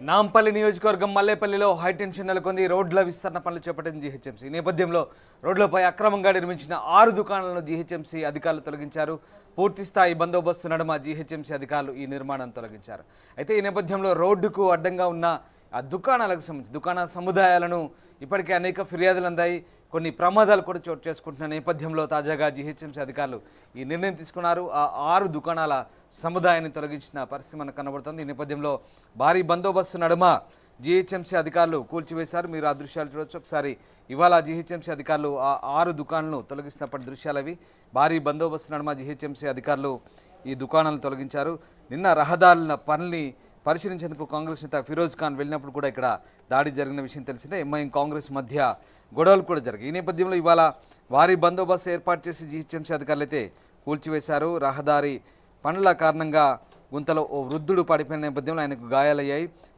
నాంపల్లి నియోజకవర్గం మల్లేపల్లిలో హైటెన్షన్ నెలకొంది. రోడ్ల విస్తరణ పనులు చేపట్టింది జీహెచ్ఎంసీ. ఈ నేపథ్యంలో రోడ్లపై అక్రమంగా నిర్మించిన 6 దుకాణాలను జీహెచ్ఎంసీ అధికారులు తొలగించారు. పూర్తిస్థాయి బందోబస్తు నడుమ జీహెచ్ఎంసీ అధికారులు ఈ నిర్మాణాన్ని తొలగించారు. అయితే ఈ నేపథ్యంలో రోడ్డుకు అడ్డంగా ఉన్న ఆ దుకాణాలకు సంబంధించి దుకాణ సముదాయాలను ఇప్పటికే అనేక ఫిర్యాదులు అందాయి. కొన్ని ప్రమాదాలు కూడా చోటు చేసుకుంటున్న నేపథ్యంలో తాజాగా జీహెచ్ఎంసీ అధికారులు ఈ నిర్ణయం తీసుకున్నారు. ఆ 6 దుకాణాల సముదాయాన్ని తొలగించిన పరిస్థితి మనకు కనబడుతుంది. ఈ నేపథ్యంలో భారీ బందోబస్తు నడుమ జీహెచ్ఎంసీ అధికారులు కూల్చివేశారు. మీరు ఆ దృశ్యాలు చూడొచ్చు. ఒకసారి ఇవాళ జీహెచ్ఎంసీ అధికారులు ఆ 6 దుకాణాలను తొలగిస్తున్నప్పటి దృశ్యాలు అవి. భారీ బందోబస్తు నడుమ జీహెచ్ఎంసీ అధికారులు ఈ దుకాణాలను తొలగించారు. నిన్న రహదారుల పనుల్ని పరిశీలించేందుకు కాంగ్రెస్ నేత ఫిరోజ్ ఖాన్ వెళ్ళినప్పుడు కూడా ఇక్కడ దాడి జరిగిన విషయం తెలిసిందే. ఎంఐఎం కాంగ్రెస్ మధ్య గొడవలు కూడా జరిగాయి. ఈ నేపథ్యంలో ఇవాళ భారీ బందోబస్తు ఏర్పాటు చేసి జీహెచ్ఎంసీ అధికారులు అయితే కూల్చివేశారు. రహదారి పనుల కారణంగా గుంతలో ఓ వృద్ధుడు పడిపోయిన నేపథ్యంలో ఆయనకు గాయాలయ్యాయి.